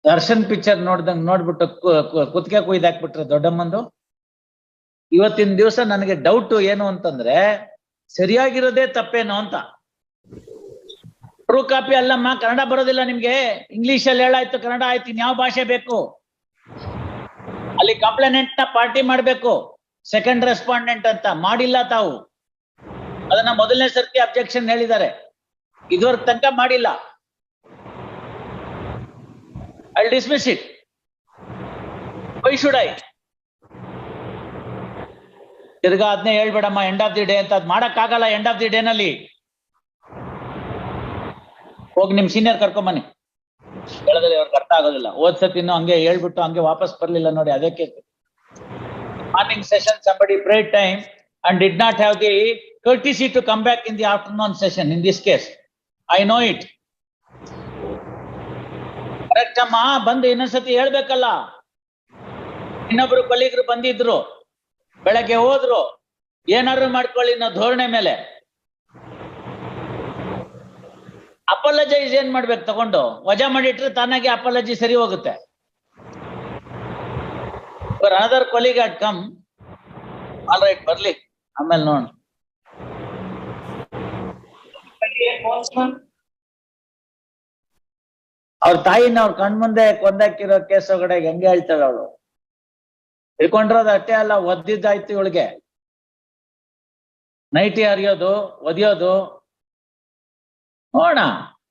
Darshan picture ನೋಡ್ದಂಗ್ ನೋಡ್ಬಿಟ್ಟು ಕುತ್ತಿಗೆ ಕುಯ್ದಾಕ್ಬಿಟ್ರೆ ದೊಡ್ಡಮ್ಮಂದು. ಇವತ್ತಿನ ದಿವಸ ನನಗೆ ಡೌಟ್ ಏನು ಅಂತಂದ್ರೆ ಸರಿಯಾಗಿರೋದೇ ತಪ್ಪೇನೋ ಅಂತ. ಟ್ರೂ ಕಾಪಿ ಅಲ್ಲಮ್ಮ, ಕನ್ನಡ ಬರೋದಿಲ್ಲ ನಿಮ್ಗೆ, ಇಂಗ್ಲಿಷ್ ಅಲ್ಲಿ ಹೇಳಾಯ್ತು, ಕನ್ನಡ ಆಯ್ತು, ಇನ್ಯಾವ ಭಾಷೆ ಬೇಕು? ಅಲ್ಲಿ ಕಂಪ್ಲೇನೆಂಟ್ ನ ಪಾರ್ಟಿ ಮಾಡ್ಬೇಕು, ಸೆಕೆಂಡ್ ರೆಸ್ಪಾಂಡೆಂಟ್ ಅಂತ ಮಾಡಿಲ್ಲ ತಾವು. ಅದನ್ನ ಮೊದಲನೇ ಸರ್ತಿ ಅಬ್ಜೆಕ್ಷನ್ ಹೇಳಿದ್ದಾರೆ, ಇದುವರೆಗೆ ತನಕ ಮಾಡಿಲ್ಲ. I'll dismiss it. Why should I? ತಿರ್ಗಾ ಅದನ್ನೇ ಹೇಳ್ಬೇಡಮ್ಮ ಎಂಡ್ ಆಫ್ ದಿ ಡೇ ಅಂತ. ಅದ್ ಮಾಡಕ್ಕಾಗಲ್ಲ ಎಂಡ್ ಆಫ್ ದಿ ಡೇ ನಲ್ಲಿ. ಹೋಗಿ ನಿಮ್ ಸೀನಿಯರ್ ಕರ್ಕೊಂಬನ್ನಿ, ಹೇಳಿದ್ರೆ ಅವ್ರಿಗೆ ಅರ್ಥ ಆಗೋದಿಲ್ಲ. ಓದ್ಸತಿನ್ನು ಹಂಗೆ ಹೇಳ್ಬಿಟ್ಟು ಹಂಗೆ ವಾಪಸ್ ಬರ್ಲಿಲ್ಲ ನೋಡಿ, ಅದಕ್ಕೆ morning session somebody prayed time and did not have the courtesy to come back in the afternoon session in this case. I know it. Correct ಅಮ್ಮ, ಬಂದು ಇನ್ನೊಂದ್ಸತಿ ಹೇಳ್ಬೇಕಲ್ಲ. ಇನ್ನೊಬ್ರು ಕೊಲೀಗರು ಬಂದಿದ್ರು, ಬೆಳಗ್ಗೆ ಹೋದ್ರು, ಏನಾದ್ರು ಮಾಡ್ಕೊಳ್ಳಿ ಅನ್ನೋ ಧೋರಣೆ ಮೇಲೆ ಅಪಾಲಜೈಸ್ ಏನ್ ಮಾಡ್ಬೇಕು? ತಗೊಂಡು ವಜಾ ಮಾಡಿಟ್ರೆ ತಾನಾಗಿ ಅಪಾಲಜಿ ಸರಿ ಹೋಗುತ್ತೆ. Another colleague at come, all right ಬರ್ಲಿ, ಆಮೇಲೆ ನೋಡ. ಅವ್ರ ತಾಯಿನ ಅವ್ರ ಕಣ್ಮುಂದೆ ಕೊಂದಾಕಿರೋ ಕೇಸ್ ಒಳಗಡೆ ಹೆಂಗೆ ಹೇಳ್ತಾಳೆ ಅವಳು? ತಿಳ್ಕೊಂಡಿರೋದು ಅಷ್ಟೇ ಅಲ್ಲ, ಒದ್ದಿದ್ದಾಯ್ತು ಇವಳಿಗೆ. ನೈಟಿ ಹರಿಯೋದು, ಒದಿಯೋದು ನೋಡ.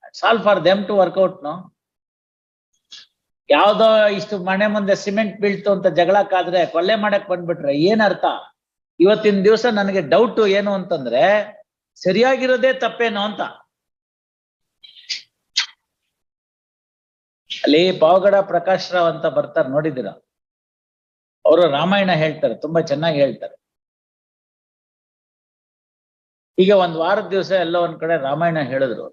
It's all for them to work out. No, ಯಾವ್ದೋ ಇಷ್ಟು ಮನೆ ಮುಂದೆ ಸಿಮೆಂಟ್ ಬೀಳ್ತು ಅಂತ ಜಗಳಕ್ಕಾದ್ರೆ ಕೊಲ್ಲೆ ಮಾಡಕ್ ಬಂದ್ಬಿಟ್ರೆ ಏನ್ ಅರ್ಥ? ಇವತ್ತಿನ ದಿವಸ ನನಗೆ ಡೌಟ್ ಏನು ಅಂತಂದ್ರೆ ಸರಿಯಾಗಿರೋದೇ ತಪ್ಪೇನೋ ಅಂತ. ಅಲ್ಲಿ ಪಾವಗಡ ಪ್ರಕಾಶ್ ರಾವ್ ಅಂತ ಬರ್ತಾರೆ, ನೋಡಿದ್ದೀರಾ? ಅವರು ರಾಮಾಯಣ ಹೇಳ್ತಾರೆ, ತುಂಬಾ ಚೆನ್ನಾಗಿ ಹೇಳ್ತಾರೆ. ಈಗ ಒಂದ್ ವಾರದ ದಿವಸ ಎಲ್ಲ ಒಂದ್ ಕಡೆ ರಾಮಾಯಣ ಹೇಳಿದ್ರು.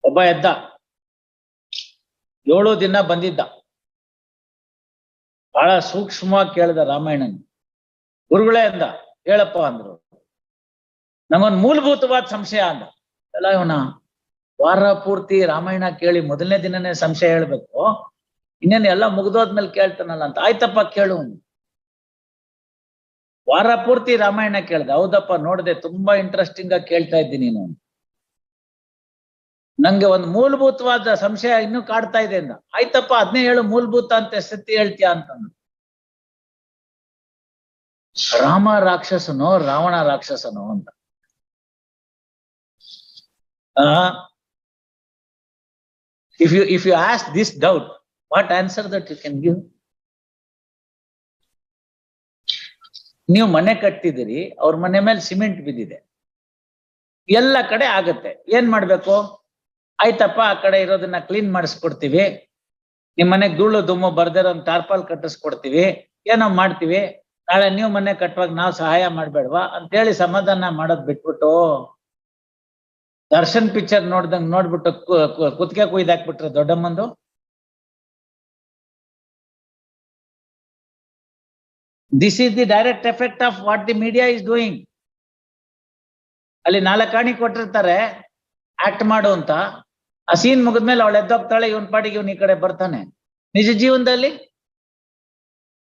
ಒಬ್ಬ ಎದ್ದ, 7 ದಿನ ಬಂದಿದ್ದ, ಬಹಳ ಸೂಕ್ಷ್ಮವಾಗಿ ಕೇಳಿದ ರಾಮಾಯಣನ್. ಗುರುಗಳೇ ಅಂದ, ಹೇಳಪ್ಪ ಅಂದ್ರು. ನಮಗೊಂದು ಮೂಲಭೂತವಾದ ಸಂಶಯ ಅಂದ. ಎಲ್ಲ ಇವನ ವಾರ ಪೂರ್ತಿ ರಾಮಾಯಣ ಕೇಳಿ ಮೊದಲನೇ ದಿನನೇ ಸಂಶಯ ಹೇಳ್ಬೇಕು, ಇನ್ನೇನು ಎಲ್ಲ ಮುಗ್ದೋದ್ಮೇಲೆ ಕೇಳ್ತಾನಲ್ಲ ಅಂತ. ಆಯ್ತಪ್ಪ ಕೇಳು. ವಾರ ಪೂರ್ತಿ ರಾಮಾಯಣ ಕೇಳ್ದ. ಹೌದಪ್ಪ ನೋಡ್ದೆ, ತುಂಬಾ ಇಂಟ್ರೆಸ್ಟಿಂಗ್ ಆಗಿ ಕೇಳ್ತಾ ಇದ್ದೀನಿ ನೀನು. ನಂಗೆ ಒಂದು ಮೂಲಭೂತವಾದ ಸಂಶಯ ಇನ್ನೂ ಕಾಡ್ತಾ ಇದೆ ಅಂದ. ಆಯ್ತಪ್ಪ ಅದನ್ನೇ ಹೇಳು, ಮೂಲಭೂತ ಅಂತ ಸತ್ಯ ಹೇಳ್ತೀಯ ಅಂತ. ರಾಮ ರಾಕ್ಷಸನೋ ರಾವಣ ರಾಕ್ಷಸನೋ ಅಂತ. If you ask this doubt, what answer that you can give? ನೀವು ಮನೆ ಕಟ್ಟಿದಿರಿ, ಅವ್ರ ಮನೆ ಮೇಲೆ ಸಿಮೆಂಟ್ ಬಿದ್ದಿದೆ, ಎಲ್ಲ ಕಡೆ ಆಗತ್ತೆ. ಏನ್ ಮಾಡ್ಬೇಕು? ಆಯ್ತಪ್ಪ ಆ ಕಡೆ ಇರೋದನ್ನ ಕ್ಲೀನ್ ಮಾಡಿಸ್ಕೊಡ್ತೀವಿ, ನಿಮ್ ಮನೆಗ್ ಧೂಳು ದುಮ್ಮು ಬರ್ದಿರೋ ಒಂದು ಟಾರ್ಪಾಲ್ ಕಟ್ಟಿಸ್ಕೊಡ್ತೀವಿ, ಏನೋ ಮಾಡ್ತೀವಿ, ನಾಳೆ ನೀವು ಮನೆ ಕಟ್ಟುವಾಗ ನಾವು ಸಹಾಯ ಮಾಡ್ಬೇಡ್ವಾ ಅಂತೇಳಿ ಸಮಾಧಾನ ಮಾಡೋದ್ ಬಿಟ್ಬಿಟ್ಟು ದರ್ಶನ್ ಪಿಕ್ಚರ್ ನೋಡ್ದಂಗ್ ನೋಡ್ಬಿಟ್ಟು ಕುತ್ತಿಗೆ ಕುಯ್ದಾಕ್ಬಿಟ್ರೆ ದೊಡ್ಡಮ್ಮಂದು. This is the direct effect of what the media is doing. ಅಲ್ಲಿ 4 ಕಾಣಿ ಕೊಟ್ಟಿರ್ತಾರೆ ಆಕ್ಟ್ ಮಾಡು ಅಂತ. ಆ ಸೀನ್ ಮುಗಿದ್ಮೇಲೆ ಅವಳು ಎದ್ದೋಗ್ತಾಳೆ, ಇವನ್ ಪಾಟಿಗೆ ಇವನ್ ಈ ಕಡೆ ಬರ್ತಾನೆ. ನಿಜ ಜೀವನದಲ್ಲಿ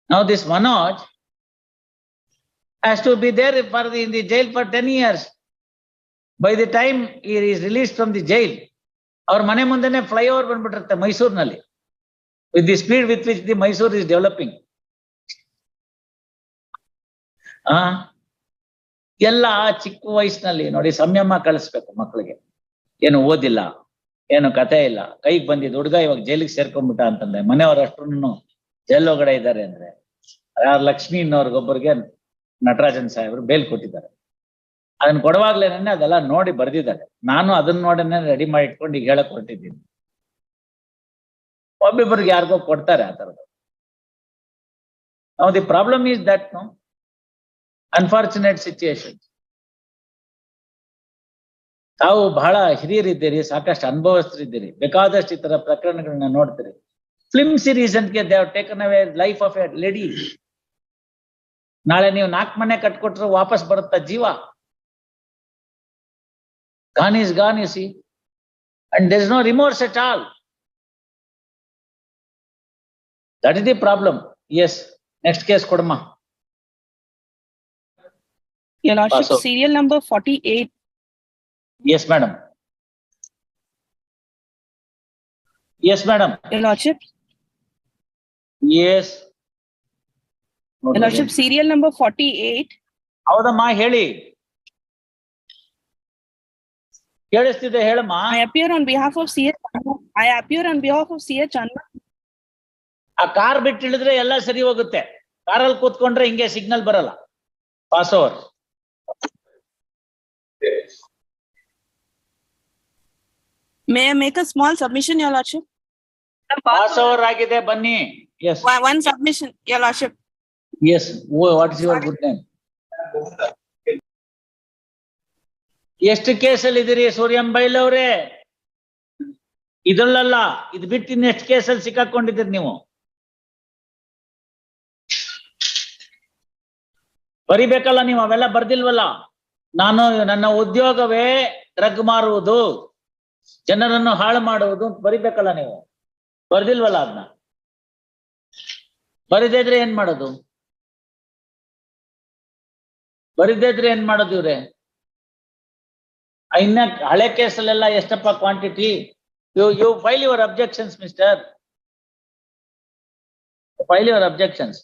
now this Manoj has to be there in the jail for 10 years. By the time he is released from the jail, ಅವ್ರ ಮನೆ ಮುಂದೆನೆ ಫ್ಲೈಓವರ್ ಬಂದ್ಬಿಟ್ಟಿರುತ್ತೆ ಮೈಸೂರಿನಲ್ಲಿ, with the speed with which the Mysore is developing. ಎಲ್ಲ ಚಿಕ್ಕ ವಯಸ್ಸಿನಲ್ಲಿ ನೋಡಿ ಸಂಯಮ ಕಳಿಸ್ಬೇಕು ಮಕ್ಕಳಿಗೆ. ಏನು ಓದಿಲ್ಲ, ಏನು ಕಥೆ ಇಲ್ಲ, ಕೈಗೆ ಬಂದಿದ್ದು ಹುಡುಗ ಇವಾಗ ಜೈಲಿಗೆ ಸೇರ್ಕೊಂಡ್ಬಿಟ್ಟ ಅಂತಂದ್ರೆ, ಮನೆಯವ್ರ ಅಷ್ಟನ್ನು ಜೈಲ್ ಒಳಗಡೆ ಇದ್ದಾರೆ ಅಂದ್ರೆ, ಯಾರು ಲಕ್ಷ್ಮೀ ಇನ್ನೋರ್ಗೊಬ್ಬರಿಗೆ ನಟರಾಜನ್ ಸಾಹೇಬ್ರು ಬೇಲ್ ಕೊಟ್ಟಿದ್ದಾರೆ. ಅದನ್ನ ಕೊಡುವಾಗ್ಲೇನೆ ಅದೆಲ್ಲ ನೋಡಿ ಬರ್ದಿದ್ದಾರೆ. ನಾನು ಅದನ್ನ ನೋಡನೆ ರೆಡಿ ಮಾಡಿ ಇಟ್ಕೊಂಡು ಈಗ ಹೇಳಕ್ ಹೊರಟಿದ್ದೀನಿ. ಒಬ್ಬೊಬ್ಬರಿಗೆ ಯಾರಿಗೋ ಕೊಡ್ತಾರೆ ಆ ತರದ್ದು. Now the problem is that no unfortunate situation. ತಾವು ಬಹಳ ಹಿರಿಯರಿದ್ದೀರಿ, ಸಾಕಷ್ಟು ಅನುಭವಸ್ಥರಿದ್ದೀರಿ, ಬೇಕಾದಷ್ಟು ಈ ತರ ಪ್ರಕರಣಗಳನ್ನ ನೋಡ್ತೀರಿ. ಫಿಲ್ಮ್ ಸೀರೀಸ್ ಅಂತಕ್ಕೆ they have taken away life of a lady. ನಾಳೆ ನೀವು 4 ಮನೆ ಕಟ್ಕೊಟ್ರು ವಾಪಸ್ ಬರುತ್ತಾ ಜೀವ? Gone is gone, you see, and there is no remorse at all. That is the problem. Yes. Next case kodama. Your Lordship, Pass out. serial number 48. Yes, madam. Yes, madam. Your Lordship, Yes. Your Lordship, serial number 48. ಹೌದಮ್ಮ ಹೇಳಿ. ಕೇಳಿಸ್ತಿದೆ ಹೇಳಮ್ಮ. I appear on behalf of CH Anna. ಆ car ಬಿಟ್ಟು ಇಳಿದ್ರೆ ಎಲ್ಲ ಸರಿ ಹೋಗುತ್ತೆ. ಕಾರಲ್ಲಿ ಕೂತ್ಕೊಂಡ್ರೆ ಹಿಂಗೆ ಸಿಗ್ನಲ್ ಬರಲ್ಲ. Pass over. May I make a small submission, Your Lordship? Pass over ಆಗಿದೆ ಬನ್ನಿ. Yes. One submission, Your Lordship. ಎಸ್. What is your good name? ಎಷ್ಟು ಕೇಸಲ್ಲಿ ಇದೀರಿ ಸೂರ್ಯಂಬೈಲ್ ಅವರೇ? ಇದಲ್ಲಲ್ಲ, ಇದು ಬಿಟ್ಟು ಇನ್ನು ಎಷ್ಟು ಕೇಸಲ್ಲಿ ಸಿಕ್ಕಾಕೊಂಡಿದ್ದೀರಿ ನೀವು? ಬರಿಬೇಕಲ್ಲ ನೀವು, ಅವೆಲ್ಲ ಬರ್ದಿಲ್ವಲ್ಲ. ನಾನು ನನ್ನ ಉದ್ಯೋಗವೇ ಡ್ರಗ್ ಮಾರುವುದು, ಜನರನ್ನು ಹಾಳು ಮಾಡುವುದು ಅಂತ ಬರಿಬೇಕಲ್ಲ ನೀವು. ಬರ್ದಿಲ್ವಲ್ಲ ಅದನ್ನ. ಬರಿದಿದ್ರೆ ಏನ್ ಮಾಡೋದು? ಬರಿದಿದ್ರೆ ಏನ್ ಮಾಡೋದು ಇವ್ರೆ? ಇನ್ನ ಹಳೆ ಕೇಸಲ್ಲೆಲ್ಲ ಎಷ್ಟಪ್ಪ quantity? You file your objections mister. File your objections.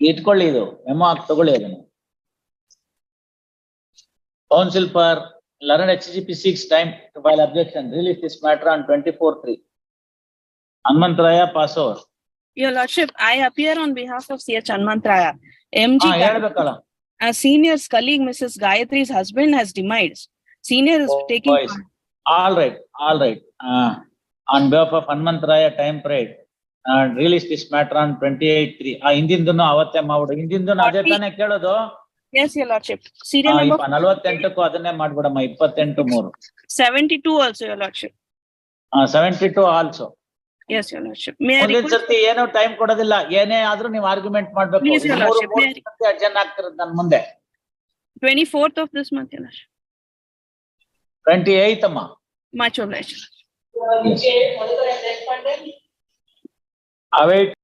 ಇಟ್ಕೊಳ್ಳಿ, ಇದು ಮೆಮೊ ಹಾಕಿ ತಗೊಳ್ಳಿ ಅದನ್ನು. Counsel for learned HGP seeks time to file objection. Release this matter on 24/3. Hanmantraya, pass over. Your Lordship, I appear on behalf of CH Hanmantraya. MG ಹೇಳ್ಬೇಕಲ್ಲ. as senior's colleague, Mrs. Gayatri's husband has demised. Senior is taking Boys. All right. On behalf of Hanmantraya time parade, release this matter on 28/3. ಹಿಂದಿಂದನು ಅವತ್ತೇ ಮಾಡ್ಬಿಡು. ಹಿಂದಿಂದನು ಅದೇ ತಾನೇ ಕೇಳೋದು. Yes, Your Lordship. Serial number 48ಕ್ಕೂ ಅದನ್ನೇ ಮಾಡ್ಬಿಡಮ್ಮ. 28/3. 72 also, Your Lordship. 72 also. Yes, Your Lordship. May I ಮುಂದಿನ request? ಸರ್ತಿ ಏನೋ time ಕೊಡೋದಿಲ್ಲ. ಏನೇ ಆದ್ರೂ ನೀವು ಆರ್ಗ್ಯುಮೆಂಟ್ ಮಾಡ್ಬೇಕು. Please, Your Lordship. ಅರ್ಜೆಂಟ್ ಆಗ್ತಿರೋದು ನನ್ ಮುಂದೆ. 24th of this month, Your Lordship. 28th ಅಮ್ಮ. Much obliged. Await